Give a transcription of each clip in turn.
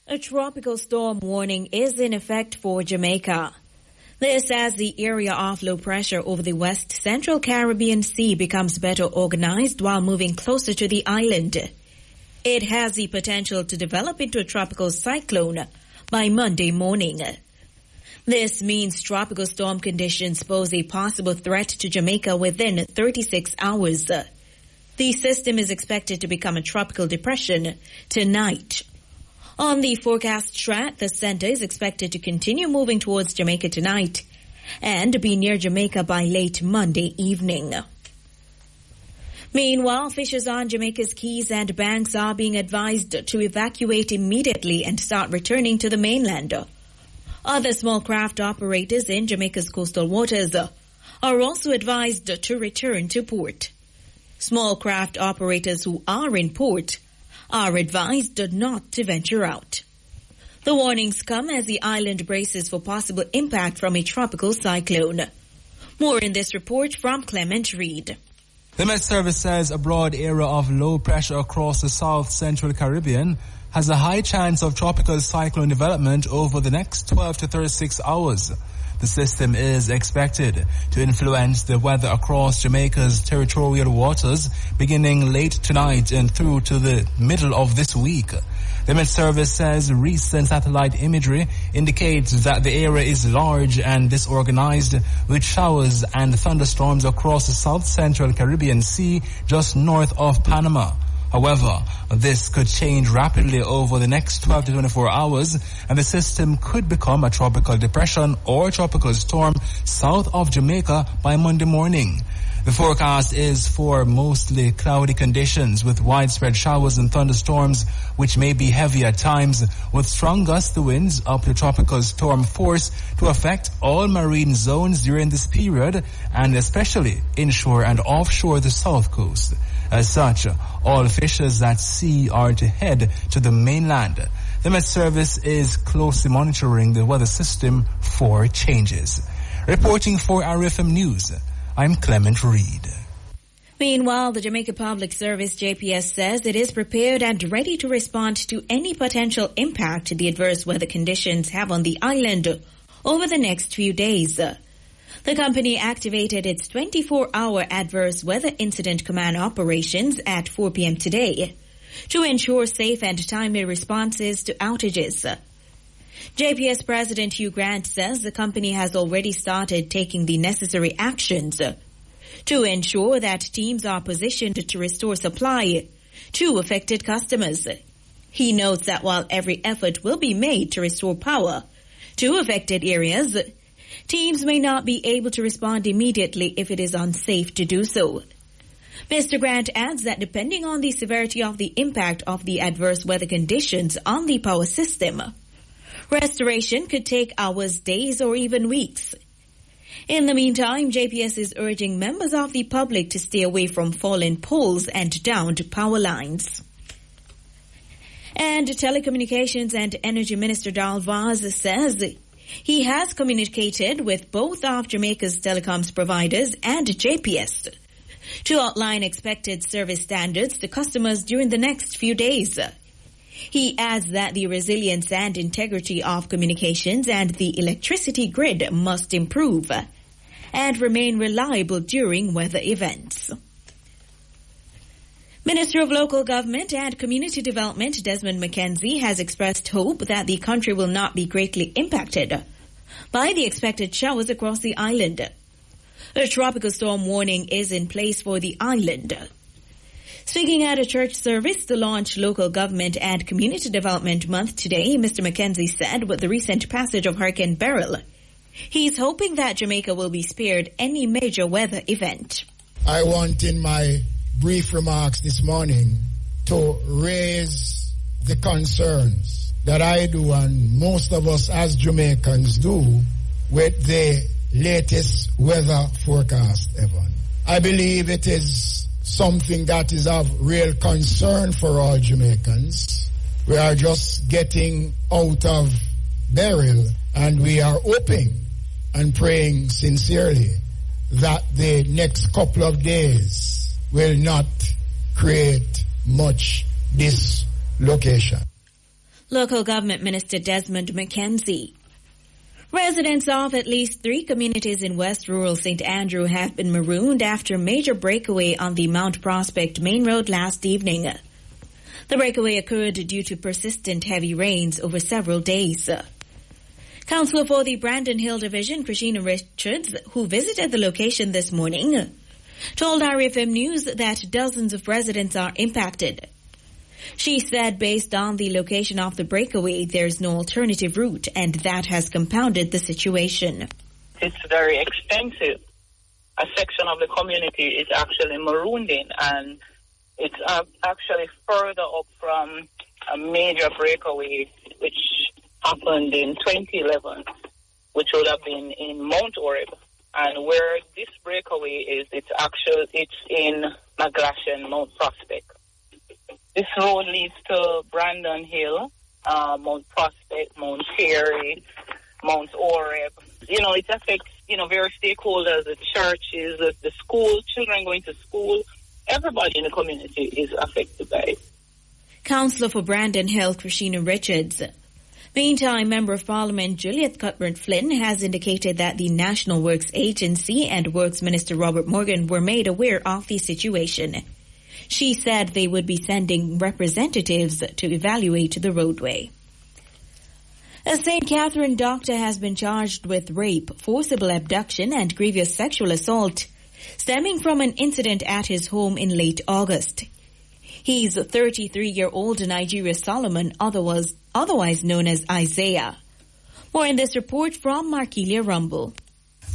A tropical storm warning is in effect for Jamaica. This as the area of low pressure over the west central Caribbean Sea becomes better organized while moving closer to the island. It has the potential to develop into a tropical cyclone by Monday morning. This means tropical storm conditions pose a possible threat to Jamaica within 36 hours. The system is expected to become a tropical depression tonight. On the forecast track, the center is expected to continue moving towards Jamaica tonight and be near Jamaica by late Monday evening. Meanwhile, fishers on Jamaica's Keys and banks are being advised to evacuate immediately and start returning to the mainland. Other small craft operators in Jamaica's coastal waters are also advised to return to port. Small craft operators who are in port are advised not to venture out. The warnings come as the island braces for possible impact from a tropical cyclone. More in this report from Clement Reed. The Met Service says a broad area of low pressure across the south central Caribbean has a high chance of tropical cyclone development over the next 12 to 36 hours. The system is expected to influence the weather across Jamaica's territorial waters beginning late tonight and through to the middle of this week. The Met Service says recent satellite imagery indicates that the area is large and disorganized, with showers and thunderstorms across the south central Caribbean Sea just north of Panama. However, this could change rapidly over the next 12 to 24 hours, and the system could become a tropical depression or tropical storm south of Jamaica by Monday morning. The forecast is for mostly cloudy conditions with widespread showers and thunderstorms, which may be heavy at times, with strong gust winds up to tropical storm force to affect all marine zones during this period, and especially inshore and offshore the south coast. As such, all fishers at sea are to head to the mainland. The Met Service is closely monitoring the weather system for changes. Reporting for RFM News, I'm Clement Reed. Meanwhile, the Jamaica Public Service JPS says it is prepared and ready to respond to any potential impact the adverse weather conditions have on the island over the next few days. The company activated its 24-hour adverse weather incident command operations at 4 p.m. today to ensure safe and timely responses to outages. JPS President Hugh Grant says the company has already started taking the necessary actions to ensure that teams are positioned to restore supply to affected customers. He notes that while every effort will be made to restore power to affected areas, teams may not be able to respond immediately if it is unsafe to do so. Mr. Grant adds that depending on the severity of the impact of the adverse weather conditions on the power system, restoration could take hours, days, or even weeks. In the meantime, JPS is urging members of the public to stay away from fallen poles and downed power lines. And Telecommunications and Energy Minister Darl Vaz says he has communicated with both of Jamaica's telecoms providers and JPS to outline expected service standards to customers during the next few days. He adds that the resilience and integrity of communications and the electricity grid must improve and remain reliable during weather events. Minister of Local Government and Community Development Desmond McKenzie has expressed hope that the country will not be greatly impacted by the expected showers across the island. A tropical storm warning is in place for the island. Speaking at a church service to launch Local Government and Community Development Month today, Mr. McKenzie said with the recent passage of Hurricane Beryl, he's hoping that Jamaica will be spared any major weather event. I want in my brief remarks this morning to raise the concerns that I do and most of us as Jamaicans do with the latest weather forecast, Evan. I believe it is something that is of real concern for all Jamaicans. We are just getting out of Beryl, and we are hoping and praying sincerely that the next couple of days will not create much dislocation. Local Government Minister Desmond McKenzie. Residents of at least 3 communities in West Rural St. Andrew have been marooned after a major breakaway on the Mount Prospect Main Road last evening. The breakaway occurred due to persistent heavy rains over several days. Councillor for the Brandon Hill Division, Christina Richards, who visited the location this morning, told RFM News that dozens of residents are impacted. She said based on the location of the breakaway, there's no alternative route, and that has compounded the situation. It's very extensive. A section of the community is actually marooned in, and it's actually further up from a major breakaway which happened in 2011, which would have been in Mount Oreb. And where this breakaway is, it's in McGlashan, Mount Prospect. This road leads to Brandon Hill, Mount Prospect, Mount Perry, Mount Oreb. It affects, various stakeholders, the churches, the school, children going to school. Everybody in the community is affected by it. Councillor for Brandon Hill, Christina Richards. Meantime, Member of Parliament Juliet Cuthbert-Flynn has indicated that the National Works Agency and Works Minister Robert Morgan were made aware of the situation. She said they would be sending representatives to evaluate the roadway. A St. Catherine doctor has been charged with rape, forcible abduction and grievous sexual assault stemming from an incident at his home in late August. He's 33-year-old Nigeria Solomon, otherwise known as Isaiah. More in this report from Markelia Rumble.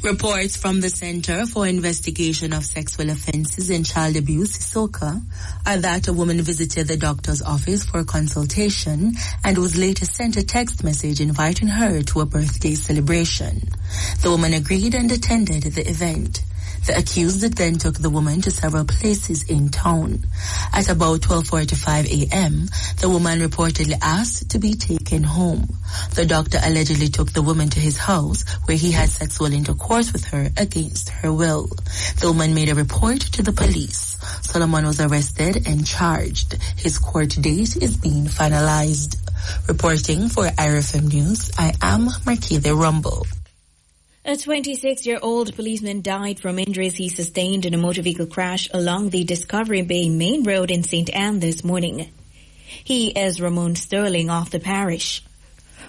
Reports from the Center for Investigation of Sexual Offences and Child Abuse, SOCA, are that a woman visited the doctor's office for a consultation and was later sent a text message inviting her to a birthday celebration. The woman agreed and attended the event. The accused then took the woman to several places in town. At about 12:45 a.m., the woman reportedly asked to be taken home. The doctor allegedly took the woman to his house where he had sexual intercourse with her against her will. The woman made a report to the police. Solomon was arrested and charged. His court date is being finalized. Reporting for RFM News, I am Markelia Rumble. A 26-year-old policeman died from injuries he sustained in a motor vehicle crash along the Discovery Bay Main Road in St. Anne this morning. He is Ramon Sterling of the parish.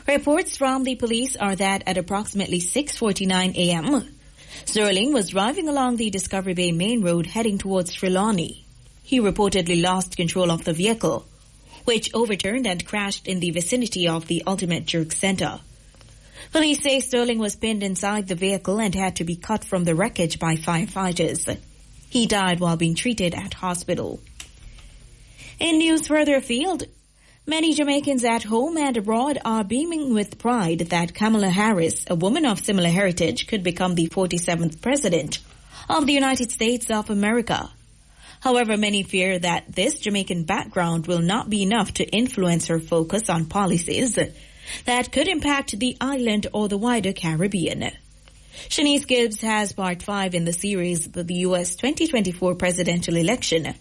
Reports from the police are that at approximately 6:49 a.m., Sterling was driving along the Discovery Bay Main Road heading towards Trelawney. He reportedly lost control of the vehicle, which overturned and crashed in the vicinity of the Ultimate Jerk Center. Police say Sterling was pinned inside the vehicle and had to be cut from the wreckage by firefighters. He died while being treated at hospital. In news further afield, many Jamaicans at home and abroad are beaming with pride that Kamala Harris, a woman of similar heritage, could become the 47th president of the United States of America. However, many fear that this Jamaican background will not be enough to influence her focus on policies that could impact the island or the wider Caribbean. Shanice Gibbs has part 5 in the series, The U.S. 2024 Presidential Election,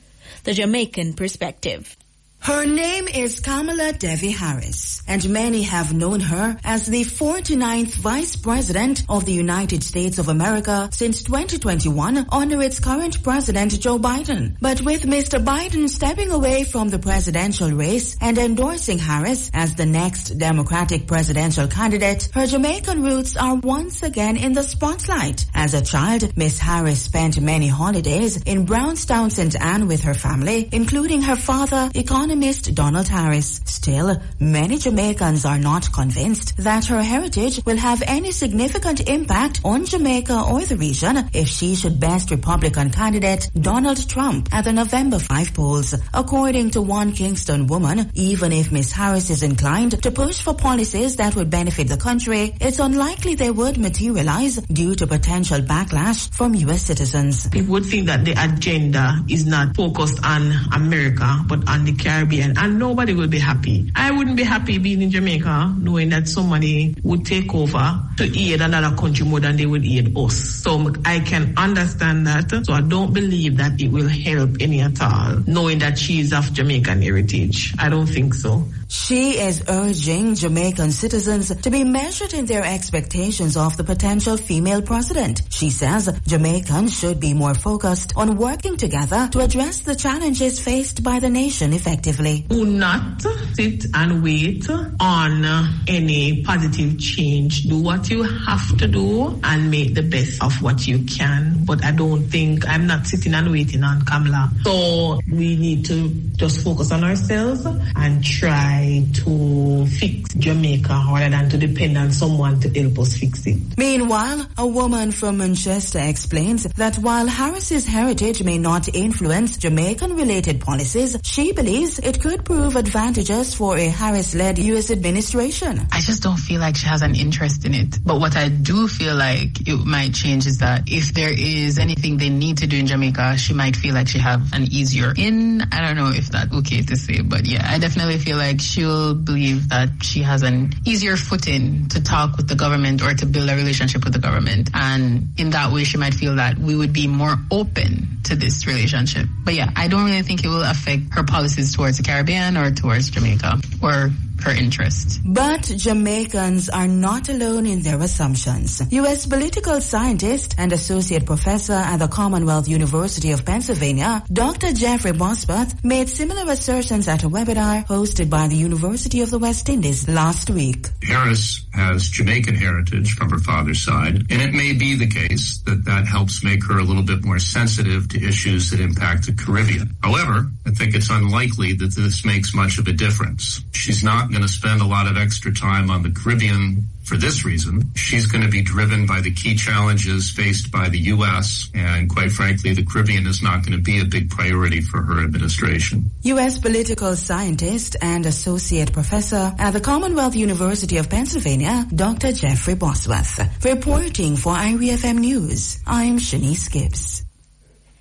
The Jamaican Perspective. Her name is Kamala Devi Harris, and many have known her as the 49th Vice President of the United States of America since 2021 under its current President Joe Biden. But with Mr. Biden stepping away from the presidential race and endorsing Harris as the next Democratic presidential candidate, her Jamaican roots are once again in the spotlight. As a child, Miss Harris spent many holidays in Brownstown, St. Anne with her family, including her father, economist Donald Harris. Still, many Jamaicans are not convinced that her heritage will have any significant impact on Jamaica or the region if she should best Republican candidate Donald Trump at the November 5 polls. According to one Kingston woman, even if Miss Harris is inclined to push for policies that would benefit the country, it's unlikely they would materialize due to potential backlash from U.S. citizens. People would think that the agenda is not focused on America, but on the Caribbean, and nobody will be happy. I wouldn't be happy being in Jamaica knowing that somebody would take over to aid another country more than they would aid us. So I can understand that. So I don't believe that it will help any at all, knowing that she is of Jamaican heritage. I don't think so. She is urging Jamaican citizens to be measured in their expectations of the potential female president. She says Jamaicans should be more focused on working together to address the challenges faced by the nation effectively. Do not sit and wait on any positive change. Do what you have to do and make the best of what you can. But I'm not sitting and waiting on Kamala. So we need to just focus on ourselves and try to fix Jamaica rather than to depend on someone to help us fix it. Meanwhile, a woman from Manchester explains that while Harris's heritage may not influence Jamaican-related policies, she believes it could prove advantageous for a Harris-led U.S. administration. I just don't feel like she has an interest in it. But what I do feel like it might change is that if there is anything they need to do in Jamaica, she might feel like she have an easier in. I don't know if that's okay to say, but yeah, I definitely feel like she'll believe that she has an easier footing to talk with the government or to build a relationship with the government. And in that way, she might feel that we would be more open to this relationship. But yeah, I don't really think it will affect her policies towards the Caribbean or towards Jamaica or her interest. But Jamaicans are not alone in their assumptions. U.S. political scientist and associate professor at the Commonwealth University of Pennsylvania, Dr. Jeffrey Bosworth, made similar assertions at a webinar hosted by the University of the West Indies last week. Harris has Jamaican heritage from her father's side, and it may be the case that that helps make her a little bit more sensitive to issues that impact the Caribbean. However, I think it's unlikely that this makes much of a difference. She's not going to spend a lot of extra time on the Caribbean for this reason. She's going to be driven by the key challenges faced by the U.S., and quite frankly, the Caribbean is not going to be a big priority for her administration. U.S. political scientist and associate professor at the Commonwealth University of Pennsylvania, Dr. Jeffrey Bosworth. Reporting for IRIFM News, I'm Shanice Gibbs.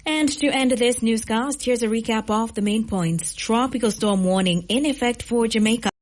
And to end this newscast, here's a recap of the main points. Tropical storm warning in effect for Jamaica.